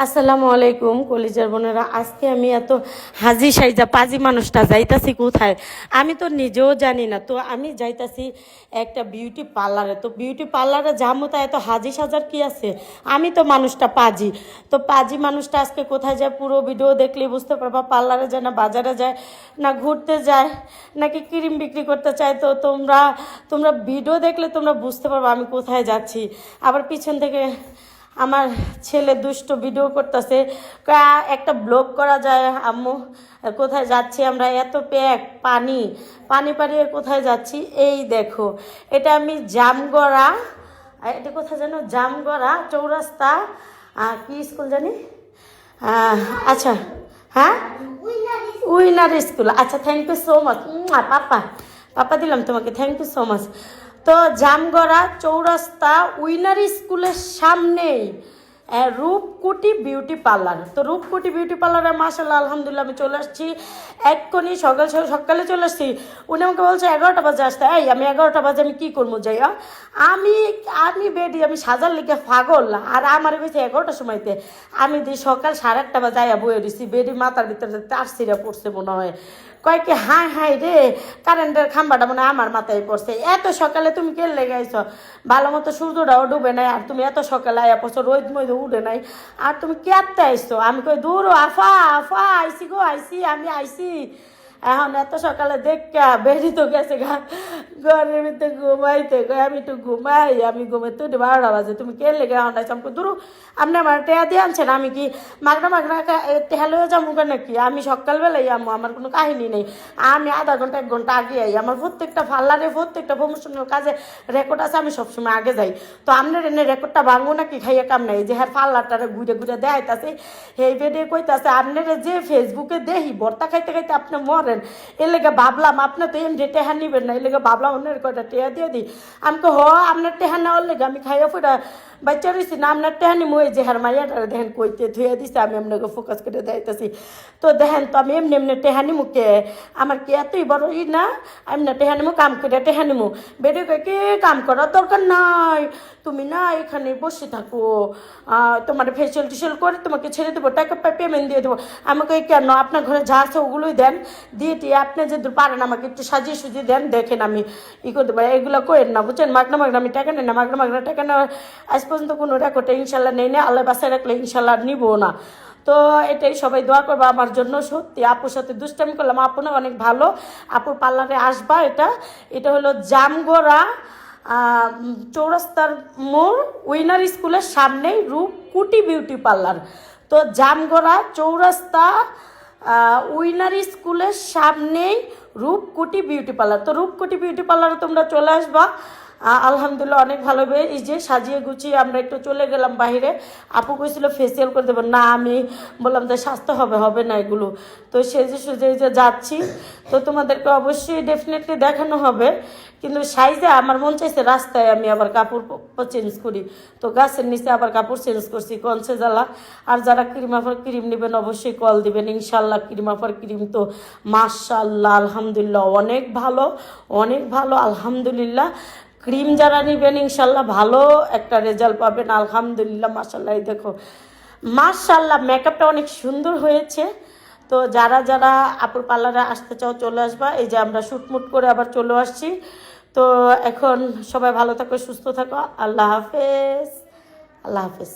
আসসালামু আলাইকুম কলিজার বোনেরা। আজকে আমি এত হাজি সাইজা পাজি মানুষটা যাইতাছি কোথায় আমি তো নিজেও জানি না। তো আমি যাইতাছি একটা বিউটি পার্লারে। তো বিউটি পার্লারে যাবো, তা এত হাজি সাজার কি আছে? আমি তো মানুষটা পাজি। তো পাজি মানুষটা আজকে কোথায় যায় পুরো ভিডিও দেখলে বুঝতে পারবা। পার্লারে যায় না বাজারে যায় না ঘুরতে যায় নাকি ক্রিম বিক্রি করতে চায়। তো তোমরা ভিডিও দেখলে তোমরা বুঝতে পারবা আমি কোথায় যাচ্ছি। আবার পিছন থেকে আমার ছেলে দুষ্ট ভিডিও করতেছে, একটা ব্লগ করা যায় আম্মু? কোথায় যাচ্ছি আমরা? এত প্যাক পানি পানি পাড়িয়ে কোথায় যাচ্ছি এই দেখো। এটা আমি জামগড়া, এটা কোথায় জানো? জামগড়া চৌরাস্তা, কি স্কুল জানি? আচ্ছা, হ্যাঁ, উইনার স্কুল। আচ্ছা, থ্যাংক ইউ সো মাচ পাপা। পাপা দিলাম তোমাকে, থ্যাংক ইউ সো মাচ। তো জামগড়া চৌরাস্তা উইনার স্কুলের সামনেই রূপকুটি বিউটি পার্লার। তো রূপকুটি বিউটি পার্লারে মাশাআল্লাহ আলহামদুলিল্লাহ আমি চলে আসছি এক্ষুনি, সকালে চলে আসছি। উনি আমাকে বলছে 11টা বাজে আসতে। এই আমি 11টা বাজে আমি কী করবো যাইয়া? আমি আমি বেডি, আমি সাজার লিখে পাগল। আর আমার বেশি 11টার সময়তে আমি দিই সকাল 8:30 বাজে আয়া বয়ে দিছি বেডি, মাথার ভিতরে তার সিরা পড়ছে মনে হয়। কয় কি হাই হাই রে, কারেন্টের খাম্বাটা মনে হয় আমার মাথায় পড়ছে। এত সকালে তুমি কে লেগে আইছো? ভালো মতো সূর্যটাও ডুবে নাই, আর তুমি এত সকালে আয়া পড়ছো, রোদ মইদ উঠে নাই, আর তুমি কেতে আইছো? আমি কই দূর আফা আফা আইসি গো, আইসি আমি আইসি। এখন এত সকালে দেখা বেরি তো গেছে ঘরের ভিতরে ঘুমাইতে। আমি একটু ঘুমাই, আমি ঘুমে তো 12টা বাজে, তুমি কে লেগে এখন আইসো? আমি দূর, আপনি আমার টেহা দিয়ে আনছেন, আমি কি মাগনা টেহা লয়ে যাবো নাকি? আমি সকালবেলাই আমো, আমার কোনো কাহিনী নেই। আমি আধা ঘন্টা 1 ঘন্টা আগে আই। আমার প্রত্যেকটা পার্লারে প্রত্যেকটা প্রমোশনাল কাজে রেকর্ড আছে, আমি সবসময় আগে যাই। তো আপনার এনে রেকর্ডটা ভাঙবো নাকি খাইয়া কাম নাই? যে হ্যাঁ পার্লারটারে ঘুরে ঘুরে দেখাইতেছে, এই বেডে কইতাছে আপনারা যে ফেসবুকে দেখি ভর্তা খাইতে খাইতে আপনি মরেন। এর লেগে ভাবলাম আপনি তো এমনি টেহা নিবেন না, এর লেগে ভাবলাম অন্যের কয়টা টেহা দিয়ে দিই। আমি তো আপনার টেহা নেওয়ার লেগে আমি খাইয়া ফুটা বাচ্চা রয়েছি না, আপনার টেহানি মই যে হার মাইয়াটা দেখেন কইতে ধুয়ে দিছে, আমি আপনাকে ফোকাস করে দেখাইতেছি। তো দেখেন তো আমি এমনি টেহানি মুখে, আমার কি এতই বড় না? আমি না টেহানিমু, কাম করে টেহানিমু। বেডে কে কাম করার দরকার নাই, তুমি না এখানে বসে থাকো, তোমার ফেসিয়াল টেসিয়াল করে তোমাকে ছেড়ে দেবো, টাকা পেমেন্ট দিয়ে দেবো। আমাকে কেন আপনার ঘরে যা আছে ওগুলোই দেন, দিয়ে টিয়ে আপনি যদি পারেন আমাকে একটু সাজিয়ে সুজিয়ে দেন, দেখেন আমি ই করতে পারি। এগুলো করেন না বুঝছেন, মাগনা আমি টাকা নেই না, মাগনা টাকা নেওয়ার আজ পর্যন্ত কোনো রেকর্ডে ইনশাল্লাহ নেই না, আল্লাহ বাসায় রাখলে ইনশাল্লাহ নিবো না। তো এটাই সবাই দোয়া করবো আমার জন্য। সত্যি আপুর সাথে দুষ্টামি করলাম, আপু না অনেক ভালো, আপুর পার্লারে আসবা। এটা হলো জামগড়া চৌরাস্তার মোড়, উইনার স্কুলের সামনেই রূপকুটি বিউটি পার্লার। তো জামগড়া চৌরাস্তা উইনার স্কুলের সামনেই রূপকুটি বিউটি পার্লার। তো রূপকুটি বিউটি পার্লারে তোমরা চলে আসবা। আলহামদুলিল্লাহ অনেক ভালো হবে। এই যে সাজিয়ে গুছিয়ে আমরা একটু চলে গেলাম বাইরে। আপু কইছিল ফেসিয়াল করে দেবো না, আমি বললাম যে স্বাস্থ্য হবে না এগুলো। তো সেজে যে যাচ্ছি, তো তোমাদেরকে অবশ্যই ডেফিনেটলি দেখানো হবে। কিন্তু সাইজে আমার মন চাইছে রাস্তায় আমি আবার কাপড় চেঞ্জ করি। তো গাছের নিচে আবার কাপড় চেঞ্জ করছি কনসে জ্বালা। আর যারা ক্রিম নেবেন অবশ্যই কল দিবেন ইনশাল্লাহ। ক্রিম তো মাশাআল্লাহ আলহামদুলিল্লাহ অনেক ভালো আলহামদুলিল্লাহ। ক্রিম যারা নেবেন ইনশাল্লাহ ভালো একটা রেজাল্ট পাবেন আলহামদুলিল্লাহ। মাশাআল্লাহ এই দেখো, মাশাআল্লাহ মেকআপটা অনেক সুন্দর হয়েছে। তো যারা আপুর পার্লারে আসতে চাও চলে আসবা। এই যে আমরা শুটমুট করে আবার চলে আসছি। তো এখন সবাই ভালো থাকো, সুস্থ থাকো। আল্লাহ হাফেজ।